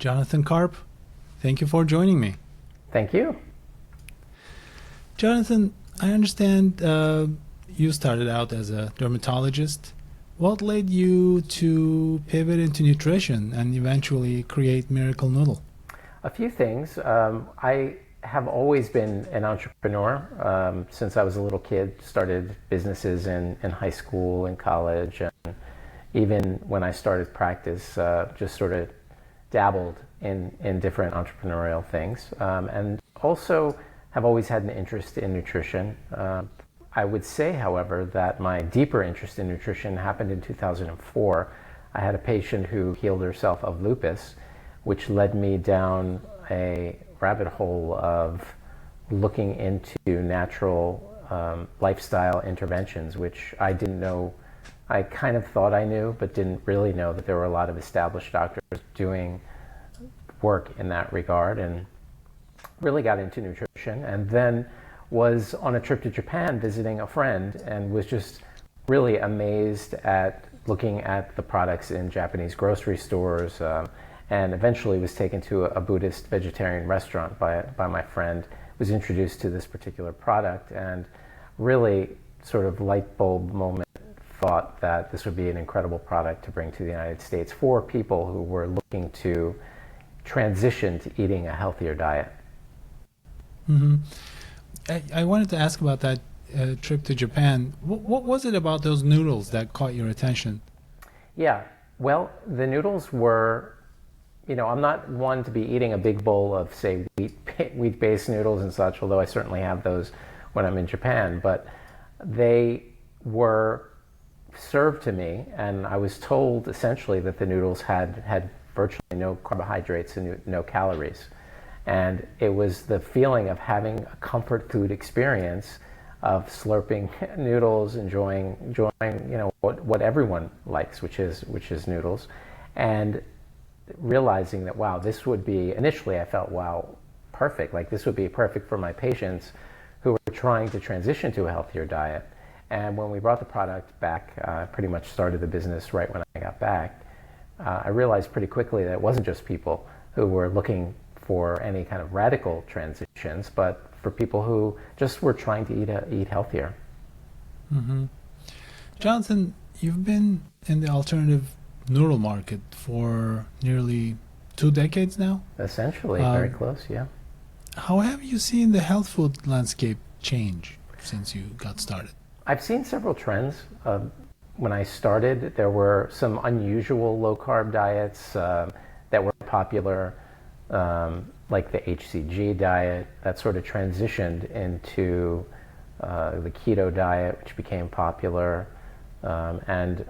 Jonathan Carp. Thank you for joining me. Thank you. Jonathan, I understand you started out as a dermatologist. What led you to pivot into nutrition and eventually create Miracle Noodle? A few things. I have always been an entrepreneur since I was a little kid. Started businesses in high school and college, and even when I started practice, just sort of dabbled in different entrepreneurial things, and also have always had an interest in nutrition. I would say, however, that my deeper interest in nutrition happened in 2004. I had a patient who healed herself of lupus, which led me down a rabbit hole of looking into natural lifestyle interventions, which I didn't know. I kind of thought I knew, but didn't really know that there were a lot of established doctors doing work in that regard, and really got into nutrition, and then was on a trip to Japan visiting a friend and was just really amazed at looking at the products in Japanese grocery stores, and eventually was taken to a Buddhist vegetarian restaurant by my friend, was introduced to this particular product, and really sort of light bulb moment thought that this would be an incredible product to bring to the United States for people who were looking to transition to eating a healthier diet. Mm-hmm. I wanted to ask about that trip to Japan. What was it about those noodles that caught your attention? Yeah, well, the noodles were, I'm not one to be eating a big bowl of, say, wheat-based noodles and such, although I certainly have those when I'm in Japan, but they were served to me, and I was told essentially that the noodles had virtually no carbohydrates and no calories. And it was the feeling of having a comfort food experience of slurping noodles, enjoying what everyone likes, which is noodles, and realizing that, wow, this would be, initially I felt, wow, perfect, like this would be perfect for my patients who were trying to transition to a healthier diet. And when we brought the product back, pretty much started the business right when I got back, I realized pretty quickly that it wasn't just people who were looking for any kind of radical transitions, but for people who just were trying to eat healthier. Mm-hmm. Jonathan, you've been in the alternative noodle market for nearly 2 decades now? Essentially, very close, yeah. How have you seen the health food landscape change since you got started? I've seen several trends. When I started, there were some unusual low-carb diets that were popular, like the HCG diet, that sort of transitioned into the keto diet, which became popular, and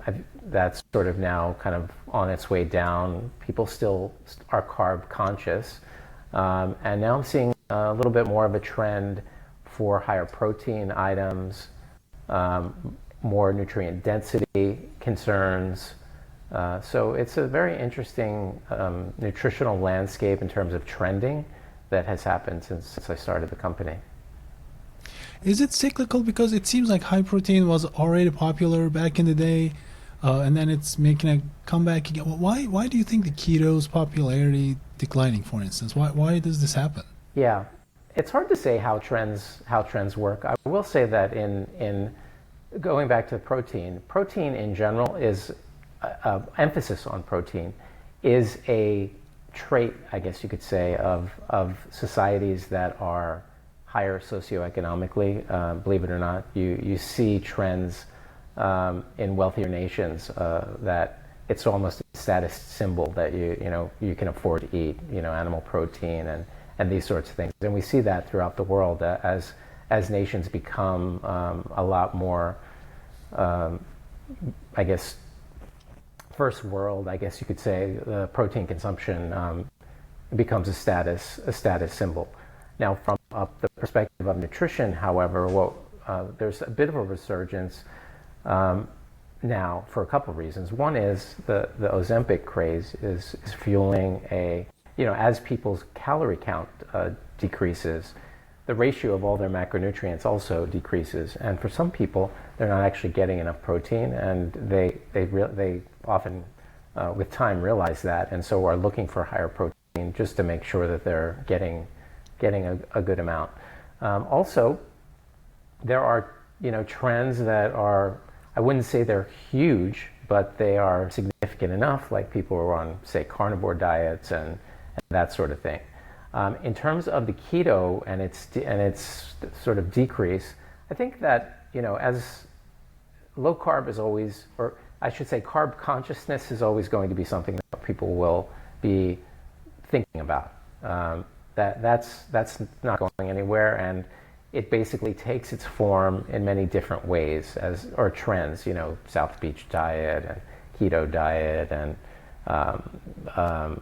that's sort of now kind of on its way down. People still are carb conscious, and now I'm seeing a little bit more of a trend for higher protein items, more nutrient density concerns. So it's a very interesting nutritional landscape in terms of trending that has happened since I started the company. Is it cyclical? Because it seems like high protein was already popular back in the day, and then it's making a comeback again. Why do you think the keto's popularity declining, for instance? Why does this happen? Yeah, it's hard to say how trends work. I will say that in going back to protein in general is emphasis on protein is a trait, I guess you could say, of societies that are higher socioeconomically. Believe it or not, you see trends in wealthier nations that it's almost a status symbol that you can afford to eat animal protein and these sorts of things. And we see that throughout the world as nations become a lot more, I guess, first world, I guess you could say, the protein consumption becomes a status symbol. Now, from the perspective of nutrition, however, there's a bit of a resurgence now for a couple of reasons. One is the Ozempic craze is fueling as people's calorie count decreases, the ratio of all their macronutrients also decreases. And for some people, they're not actually getting enough protein, and they often, with time, realize that, and so are looking for higher protein protein just to make sure that they're getting a good amount. Also, there are trends that are, I wouldn't say they're huge, but they are significant enough, like people who are on, say, carnivore diets and that sort of thing. In terms of the keto and its sort of decrease, I think that as low carb is always, or I should say carb consciousness is always going to be something that people will be thinking about. That's not going anywhere, and it basically takes its form in many different ways or trends, South Beach diet and keto diet and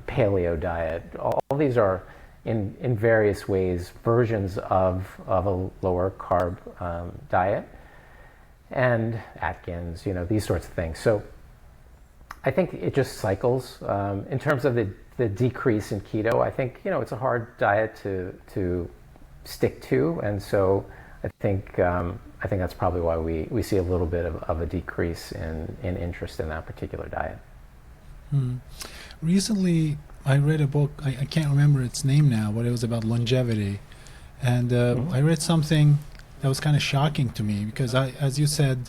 paleo diet. All these are in various ways versions of a lower carb diet, and Atkins, these sorts of things. So I think it just cycles. In terms of the decrease in keto, I think it's a hard diet to stick to, and so I think that's probably why we see a little bit of a decrease in interest in that particular diet. Recently, I read a book. I can't remember its name now, but it was about longevity, and I read something that was kind of shocking to me because, as you said,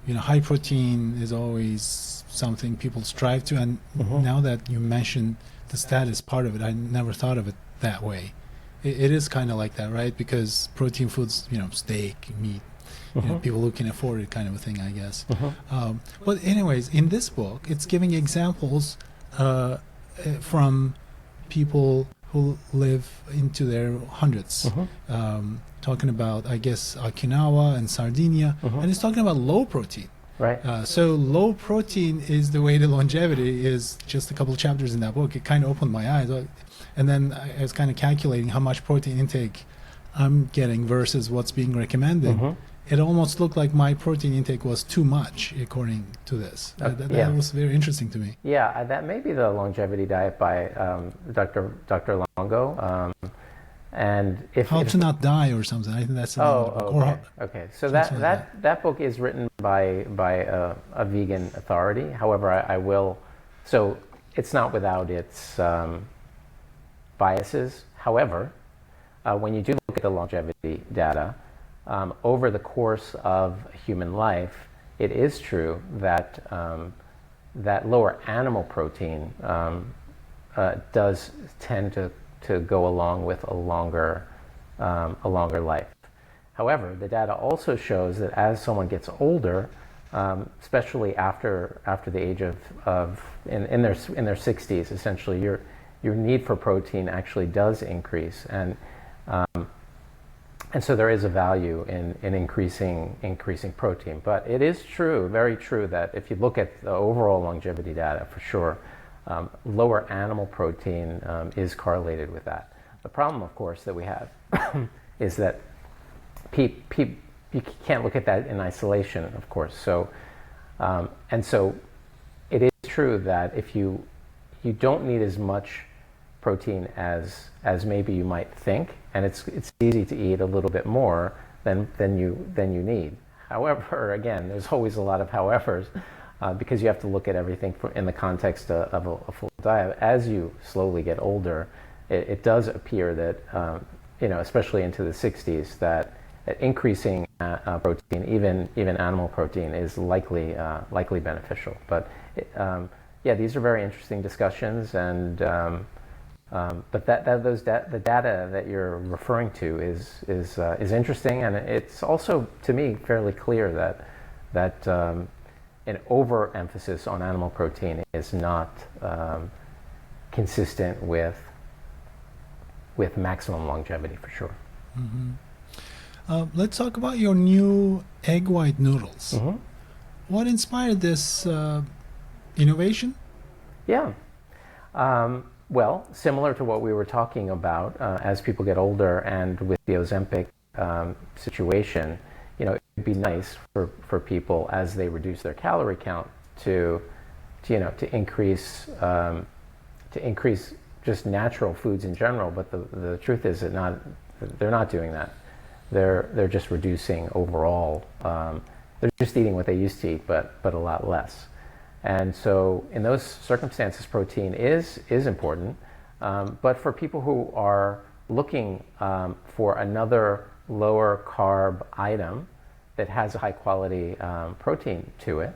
high protein is always something people strive to, and now that you mentioned the status part of it, I never thought of it that way. It is kind of like that, right? Because protein foods, steak, meat, people who can afford it, kind of a thing, I guess. But anyways, in this book, it's giving examples from people who live into their hundreds, talking about, I guess, Okinawa and Sardinia, and it's talking about low protein. Right. So low protein is the way to longevity is just a couple of chapters in that book. It kind of opened my eyes. And then I was kind of calculating how much protein intake I'm getting versus what's being recommended. It almost looked like my protein intake was too much, according to this. That was very interesting to me. Yeah, that may be the longevity diet by Dr. Longo. And How to Not Die or something. I think that's the name of the book. Okay. So that book is written by a vegan authority. However, I will. So it's not without its biases. However, when you do look at the longevity data, over the course of human life, it is true that that lower animal protein does tend to go along with a longer life. However, the data also shows that as someone gets older, especially after the age of in their 60s, essentially your need for protein actually does increase, and so there is a value in increasing protein. But it is true, very true, that if you look at the overall longevity data, for sure, lower animal protein is correlated with that. The problem, of course, that we have is that you can't look at that in isolation, of course. So, and so it is true that if you don't need as much protein as maybe you might think, and it's easy to eat a little bit more than you need. However, again, there's always a lot of howevers. Because you have to look at everything in the context of a full diet. As you slowly get older, it does appear that, especially into the 60s, that increasing protein, even animal protein, is likely beneficial. But these are very interesting discussions, and but the data that you're referring to is interesting, and it's also, to me, fairly clear that an overemphasis on animal protein is not consistent with maximum longevity, for sure. Let's talk about your new egg white noodles. What inspired this innovation? Yeah. Well, similar to what we were talking about, as people get older and with the Ozempic situation, it'd be nice for people as they reduce their calorie count to increase just natural foods in general. But the truth is that they're not doing that. They're just reducing overall. They're just eating what they used to eat, but a lot less. And so in those circumstances, protein is important. But for people who are looking for another lower carb item that has a high quality protein to it,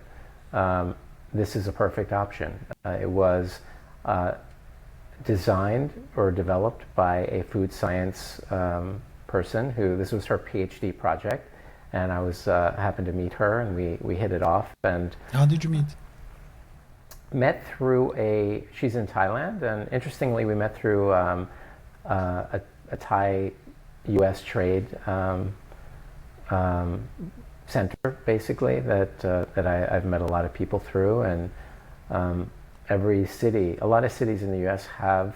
this is a perfect option. It was designed or developed by a food science person who, this was her PhD project, and I was happened to meet her, and we hit it off. And How did you meet? met through she's in Thailand, and interestingly, we met through a Thai U.S. trade center, basically, that I've met a lot of people through. And a lot of cities in the U.S. have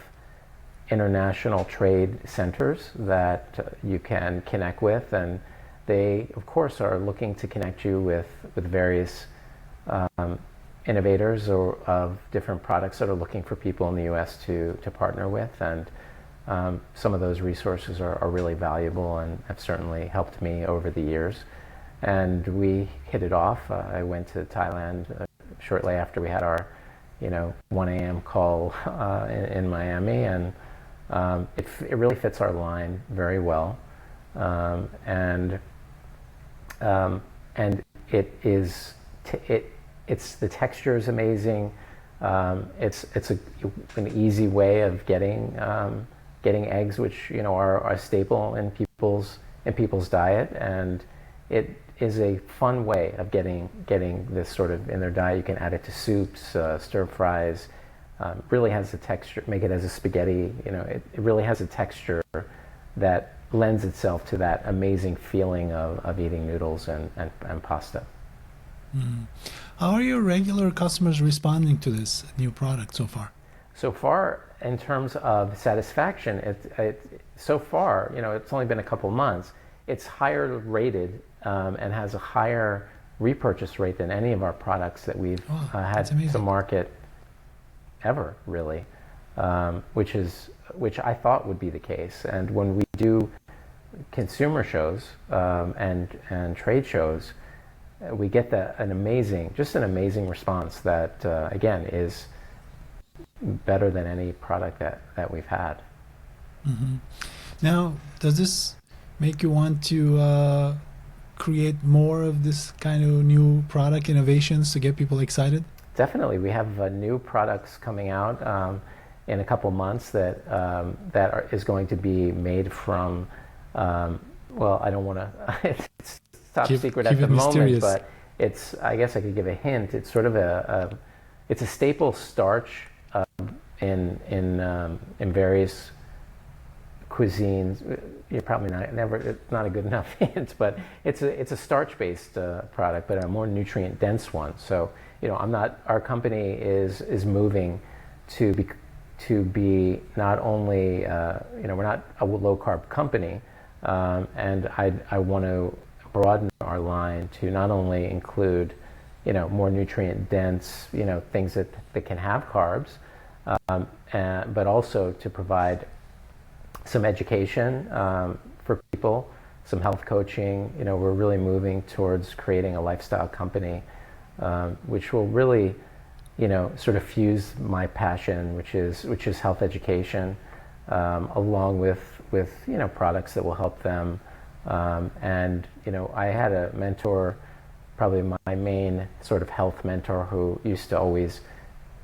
international trade centers that you can connect with, and they, of course, are looking to connect you with various innovators or of different products that are looking for people in the U.S. to partner with. And some of those resources are really valuable and have certainly helped me over the years. And we hit it off. I went to Thailand shortly after we had our 1 a.m. call in Miami, and it really fits our line very well. And it is the texture is amazing. It's an easy way of getting eggs, which are a staple in people's diet, and it is a fun way of getting this sort of in their diet. You can add it to soups, stir fries. Really has the texture. Make it as a spaghetti. It really has a texture that lends itself to that amazing feeling of eating noodles and pasta. Mm. How are your regular customers responding to this new product so far? So far, in terms of satisfaction, so far, it's only been a couple months. It's higher rated and has a higher repurchase rate than any of our products that we've had to market ever, really, which I thought would be the case. And when we do consumer shows and trade shows, we get an amazing response that again is better than any product that we've had. Mm-hmm. Now, does this make you want to create more of this kind of new product innovations to get people excited? Definitely, we have new products coming out in a couple months that is going to be made from. Well, I don't want to. It's top secret at the moment, but I guess I could give a hint. It's sort of it's a staple starch in various cuisines. You're probably it's not a good enough hint, but it's a starch-based product, but a more nutrient-dense one. So, our company is moving to be not only, we're not a low-carb company, and I want to broaden our line to not only include, more nutrient-dense, things that can have carbs, but also to provide some education for people, some health coaching. We're really moving towards creating a lifestyle company, which will really, sort of fuse my passion, which is health education, along with products that will help them. And I had a mentor, probably my main sort of health mentor, who used to always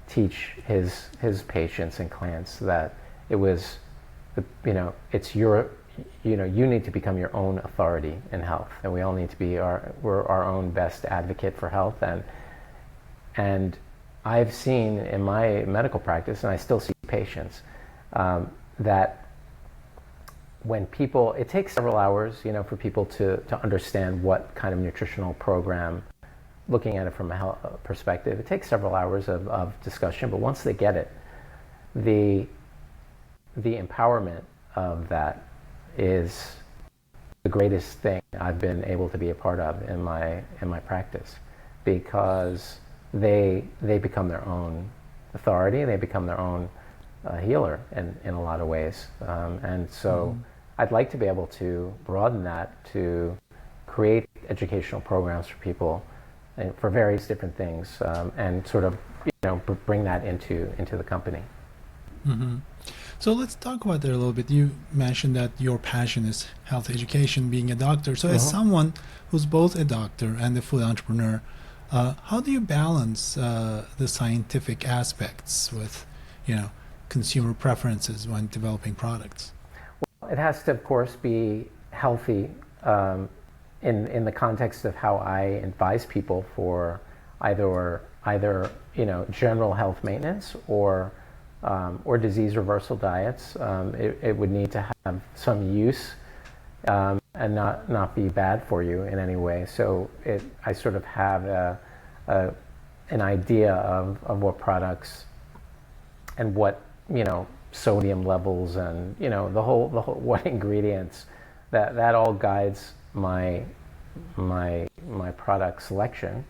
teach his patients and clients that it was, it's you need to become your own authority in health, and we all need to be we're our own best advocate for health. And I've seen in my medical practice, and I still see patients, that when people, it takes several hours, for people to understand what kind of nutritional program, looking at it from a health perspective, it takes several hours of discussion, but once they get it, the empowerment of that is the greatest thing I've been able to be a part of in my practice, because they become their own authority, and they become their own healer in a lot of ways. And so I'd like to be able to broaden that to create educational programs for people and for various different things, and sort of bring that into the company. Mm-hmm. So let's talk about that a little bit. You mentioned that your passion is health education, being a doctor. So, as Hmm. someone who's both a doctor and a food entrepreneur, how do you balance the scientific aspects with, you know, consumer preferences when developing products? It has to, of course, be healthy um, in the context of how I advise people for either general health maintenance or disease reversal diets. It would need to have some use and not be bad for you in any way. So I sort of have a, an idea of what products and what sodium levels and the whole what ingredients that all guides my product selection,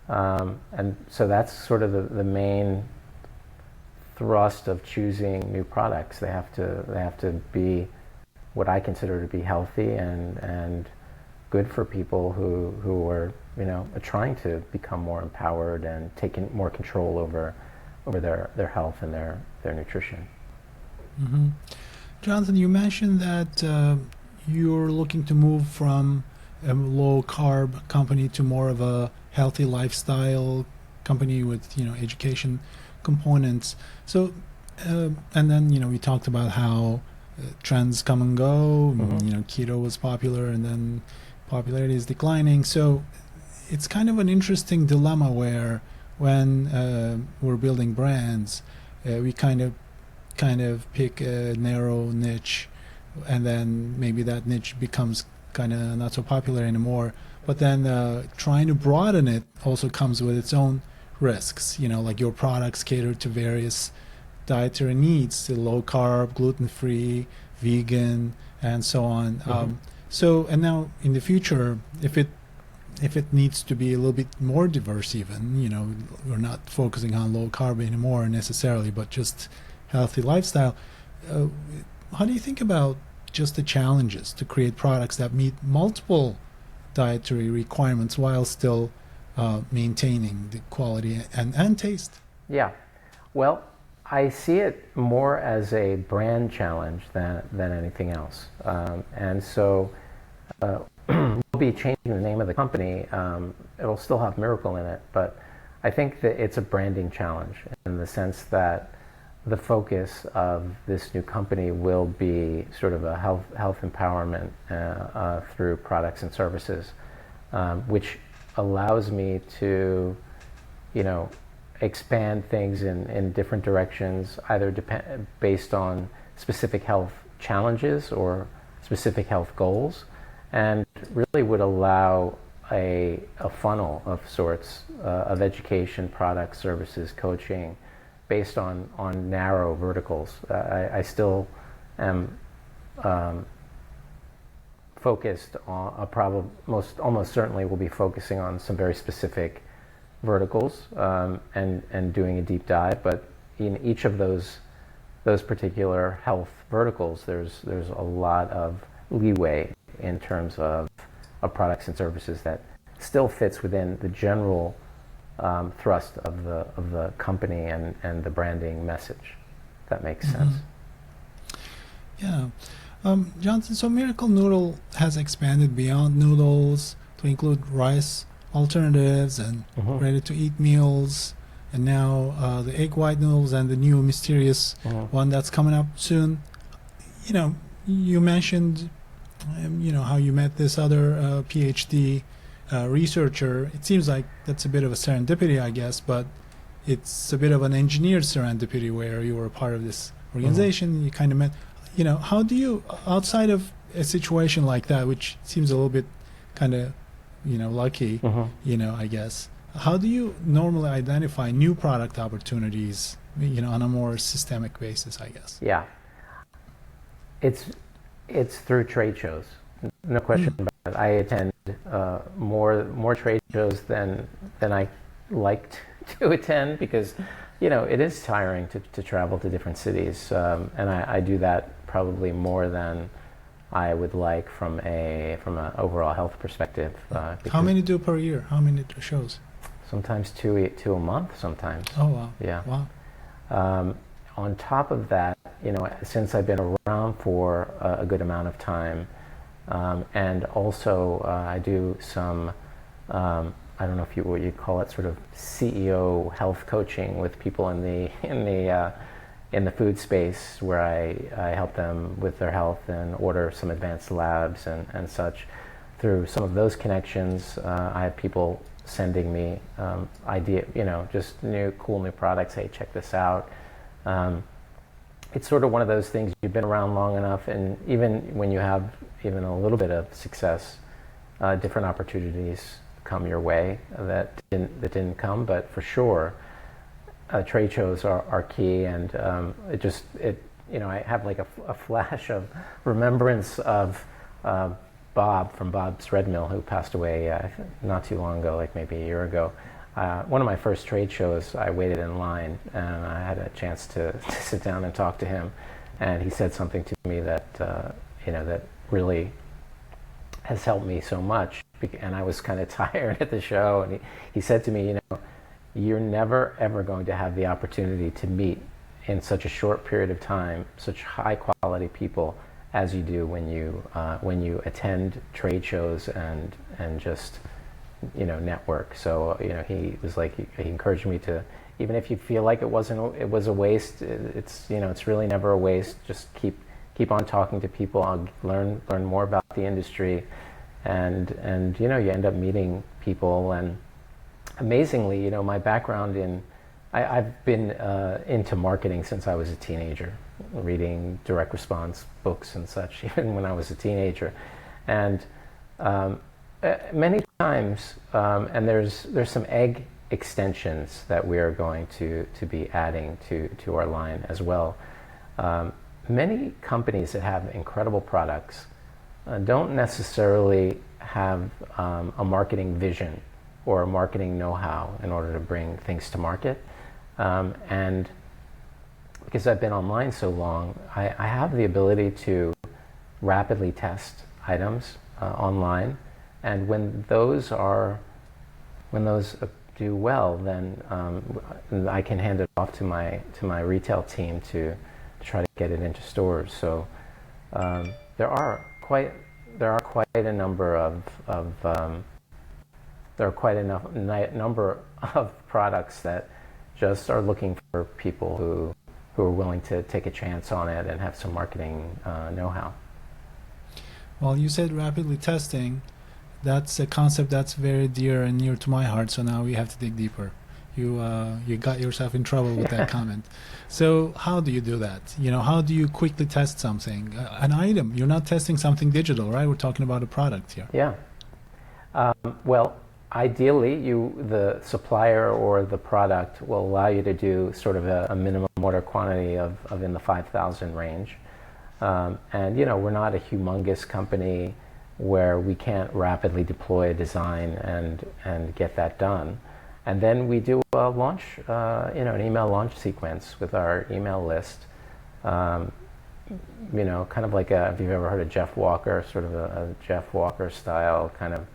and so that's sort of the main thrust of choosing new products. They have to be what I consider to be healthy and good for people who are trying to become more empowered and taking more control over their health and their nutrition. Hmm. Jonathan, you mentioned that you're looking to move from a low carb company to more of a healthy lifestyle company with education components. So, and then we talked about how trends come and go. Hmm. Keto was popular, and then popularity is declining. So it's kind of an interesting dilemma where when we're building brands, we kind of pick a narrow niche, and then maybe that niche becomes kind of not so popular anymore. But then trying to broaden it also comes with its own risks. Like your products cater to various dietary needs: low carb, gluten free, vegan, and so on. Hmm. So, and now in the future, if it needs to be a little bit more diverse, even we're not focusing on low carb anymore necessarily, but just healthy lifestyle. Uh, how do you think about just the challenges to create products that meet multiple dietary requirements while still maintaining the quality and taste? Yeah. Well, I see it more as a brand challenge than anything else. And so we'll be changing the name of the company. It'll still have Miracle in it, but I think that it's a branding challenge in the sense that the focus of this new company will be sort of a health empowerment through products and services, which allows me to, you know, expand things in different directions, either based on specific health challenges or specific health goals, and really would allow a funnel of sorts of education, products, services, coaching, based on narrow verticals. I still am focused on almost certainly will be focusing on some very specific verticals, and doing a deep dive. But in each of those particular health verticals, there's a lot of leeway in terms of products and services that still fits within the general thrust of the company and the branding message. If that makes sense. Hmm. Yeah. Johnson, so Miracle Noodle has expanded beyond noodles to include rice alternatives and Hmm. ready-to-eat meals, and now the egg white noodles and the new mysterious Hmm. one that's coming up soon. You mentioned, how you met this other PhD researcher. It seems like that's a bit of a serendipity, I guess, but it's a bit of an engineered serendipity where you were a part of this Hmm. organization. You kind of met. How do you, outside of a situation like that, which seems a little bit kind of, lucky, Hmm. I guess, how do you normally identify new product opportunities, on a more systemic basis, I guess? Yeah, it's it's through trade shows, no question Mm. about it. I attend more trade shows than I liked to attend, because it is tiring to travel to different cities, and I do that probably more than I would like from an overall health perspective, How because many do per year? How many shows? sometimes two a month, sometimes. Oh, wow. Yeah. Wow. Um, on top of that, since I've been around for a good amount of time, and also I do some, I don't know if what you call it, sort of CEO health coaching with people in the food space, where I help them with their health and order some advanced labs and such. Through some of those connections, I have people sending me just cool new products. Hey, check this out. It's sort of one of those things, you've been around long enough, and even when you have even a little bit of success, different opportunities come your way that didn't come. But for sure, trade shows are key, and I have like a flash of remembrance of Bob from Bob's Red Mill, who passed away not too long ago, like maybe a year ago. One of my first trade shows, I waited in line, and I had a chance to sit down and talk to him, and he said something to me that that really has helped me so much. And I was kind of tired at the show, and he said to me, you're never ever going to have the opportunity to meet in such a short period of time such high quality people as you do when you attend trade shows and just network. So he was like, he encouraged me to, even if you feel like it was a waste, it's really never a waste. Just keep on talking to people. I'll learn more about the industry, and you end up meeting people. And amazingly, my background I've been into marketing since I was a teenager, reading direct response books and such, even when I was a teenager. And many times, and there's some egg extensions that we are going to be adding to our line as well. Many companies that have incredible products don't necessarily have a marketing vision or a marketing know-how in order to bring things to market. And because I've been online so long, I have the ability to rapidly test items online, and when those do well, then I can hand it off to my retail team to try to get it into stores. So there are quite a number number of products that just are looking for people who are willing to take a chance on it and have some marketing know-how. Well, you said rapidly testing. That's a concept that's very dear and near to my heart. So now we have to dig deeper. You got yourself in trouble with that comment. So how do you do that? How do you quickly test something? An item. You're not testing something digital, right? We're talking about a product here. Yeah. Well, ideally, the supplier or the product will allow you to do sort of a minimum order quantity of in the 5,000 range. And we're not a humongous company where we can't rapidly deploy a design and get that done. And then we do a launch, an email launch sequence with our email list. Kind of like if you've ever heard of Jeff Walker, sort of a Jeff Walker style kind of,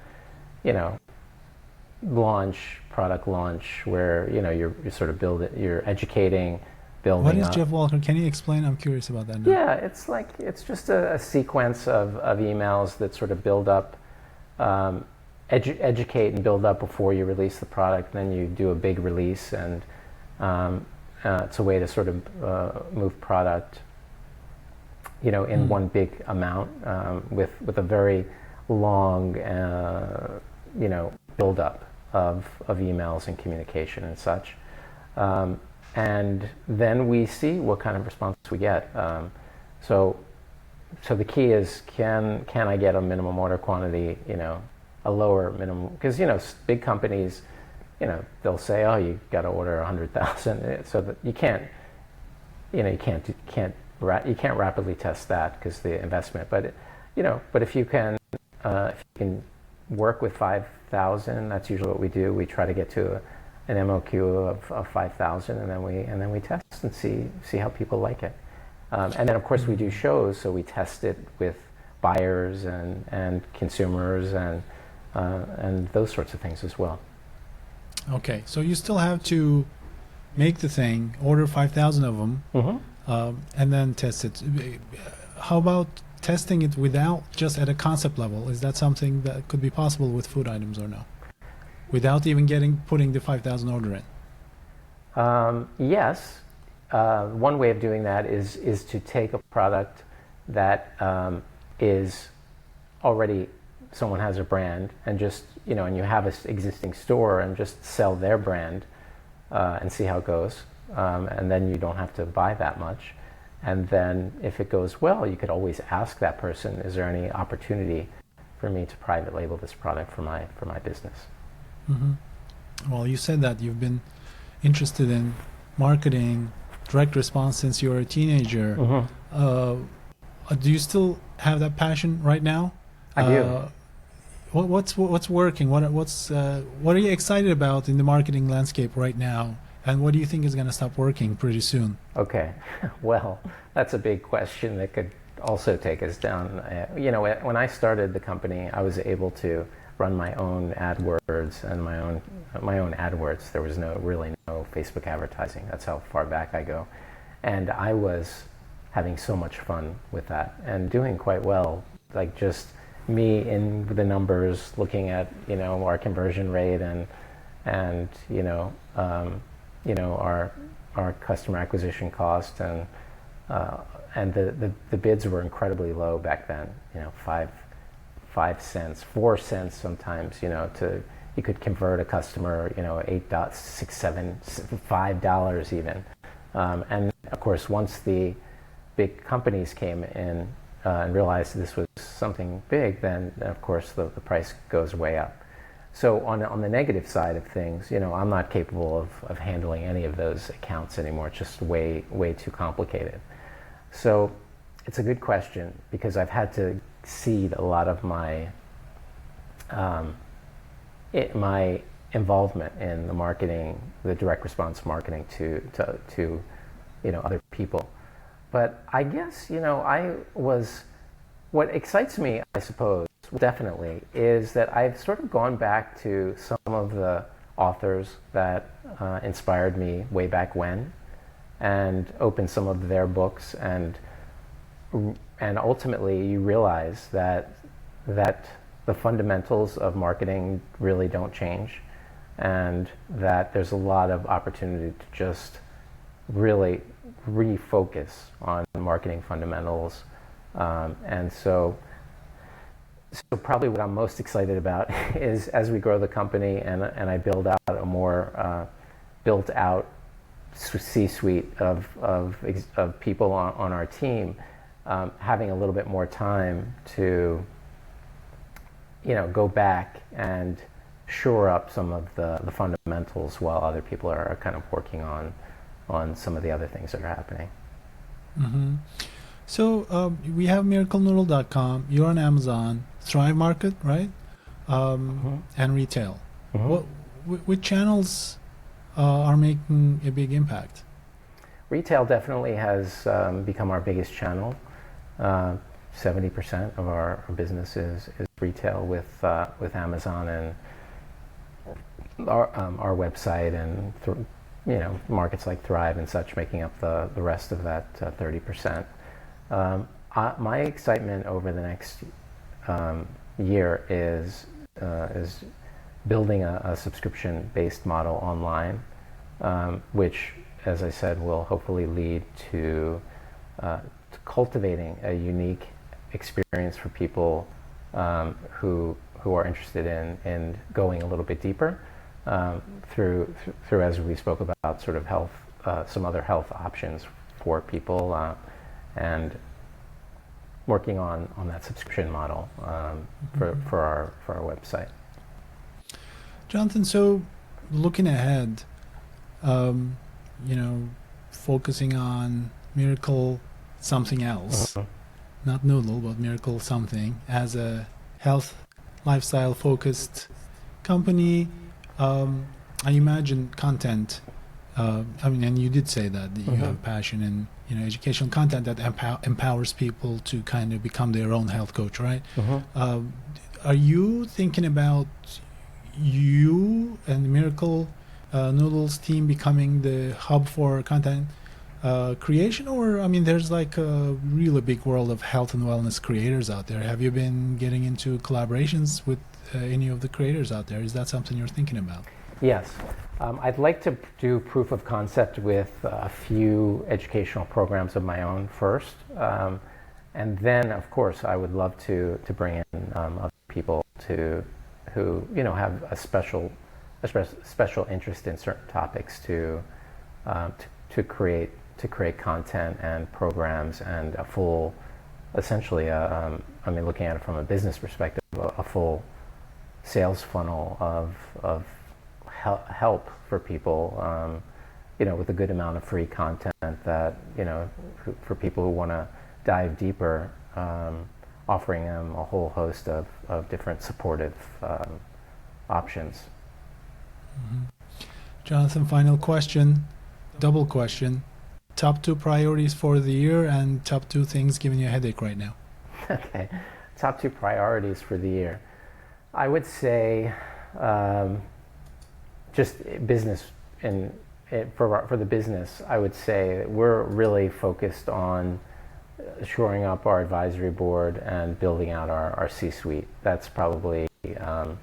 product launch, where you're sort of you're educating, building. What is Jeff Walker? Can you explain? I'm curious about that now. Yeah, it's just a sequence of emails that sort of build up, educate and build up before you release the product. Then you do a big release, and it's a way to sort of move product, in one big amount, with a very long, build up of emails and communication and such. And then we see what kind of response we get. So the key is, can I get a minimum order quantity, a lower minimum? Because big companies, they'll say, oh, you got to order 100,000, so that you can't rapidly test that because the investment. But if you can work with 5,000, that's usually what we do. We try to get to an MOQ of 5,000, and then we test and see how people like it. And then of course we do shows, so we test it with buyers and consumers and those sorts of things as well. Okay, so you still have to make the thing, order 5,000 of them, and then test it. How about testing it without, just at a concept level? Is that something that could be possible with food items or no? Without even putting the 5,000 order in? Yes. One way of doing that is to take a product that is already, someone has a brand, and just, and you have an existing store, and just sell their brand and see how it goes. And then you don't have to buy that much. And then if it goes well, you could always ask that person, is there any opportunity for me to private label this product for my business? Well, you said that you've been interested in marketing, direct response since you were a teenager. Do you still have that passion right now? I do. What's working? What are you excited about in the marketing landscape right now? And what do you think is going to stop working pretty soon? Okay, well, that's a big question that could also take us down. When I started the company, I was able to run my own AdWords and my own AdWords. There was really no Facebook advertising. That's how far back I go, and I was having so much fun with that and doing quite well. Like, just me in the numbers, looking at our conversion rate and our customer acquisition cost, and the bids were incredibly low back then. 5 cents, 4 cents sometimes. You could convert a customer, $8, $6, $7, $5 even. And of course, once the big companies came in and realized this was something big, then of course the price goes way up. So on the negative side of things, I'm not capable of handling any of those accounts anymore. It's just way too complicated. So it's a good question, because I've had to cede a lot of my my involvement in the marketing, the direct response marketing, to other people. But I guess what excites me, I suppose, definitely, is that I've sort of gone back to some of the authors that inspired me way back when, and opened some of their books, and ultimately you realize that the fundamentals of marketing really don't change, and that there's a lot of opportunity to just really refocus on marketing fundamentals. And so probably what I'm most excited about is, as we grow the company and I build out a more built out C-suite of people on our team, having a little bit more time to go back and shore up some of the fundamentals, while other people are kind of working on some of the other things that are happening. So we have miraclenoodle.com. You're on Amazon, Thrive Market, right? And retail. Which channels are making a big impact? Retail definitely has become our biggest channel. 70% of our business is retail, with Amazon and our website, and markets like Thrive and such making up the rest of that 30%. My excitement over the next year is building a subscription-based model online, which, as I said, will hopefully lead to cultivating a unique experience for people who are interested in going a little bit deeper through, as we spoke about, sort of health, some other health options for people, and working on that subscription model for our website. Jonathan, so looking ahead, focusing on Miracle something else, not Noodle, but Miracle something, as a health, lifestyle-focused company, I imagine content. And you did say that you have passion in educational content that empowers people to kind of become their own health coach, right? Are you thinking about you and Miracle Noodles team becoming the hub for content creation, or I mean, there's like a really big world of health and wellness creators out there. Have you been getting into collaborations with any of the creators out there? Is that something you're thinking about? Yes. I'd like to do proof of concept with a few educational programs of my own first. And then, of course, I would love to bring in other people who have a special interest in certain topics to create content and programs and a full, essentially, I mean, looking at it from a business perspective, a full sales funnel of help for people, with a good amount of free content that, for people who want to dive deeper, offering them a whole host of different supportive options. Jonathan, final question, double question. Top two priorities for the year and top two things giving you a headache right now. Okay, top two priorities for the year. I would say just business for the business. I would say we're really focused on shoring up our advisory board and building out our C-suite. That's probably the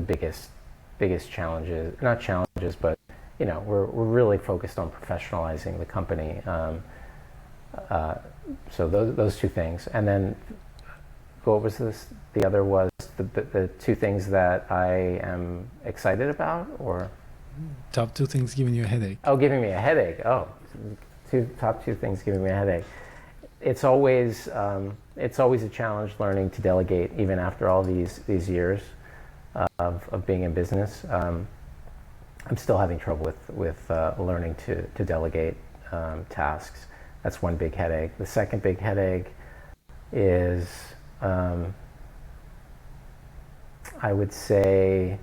biggest challenges, not challenges, but we're really focused on professionalizing the company. So those two things, and then what was this? The other was the two things that I am excited about, or Top two things giving you a headache. giving me a headache. Top two things giving me a headache. It's always a challenge learning to delegate, even after all these years of being in business. I'm still having trouble with learning to delegate tasks. That's one big headache. The second big headache is, I would say,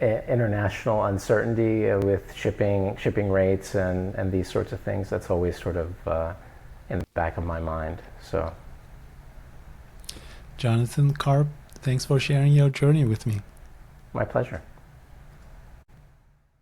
international uncertainty with shipping rates and these sorts of things. That's always sort of in the back of my mind. So, Jonathan, Carp, thanks for sharing your journey with me. my pleasure.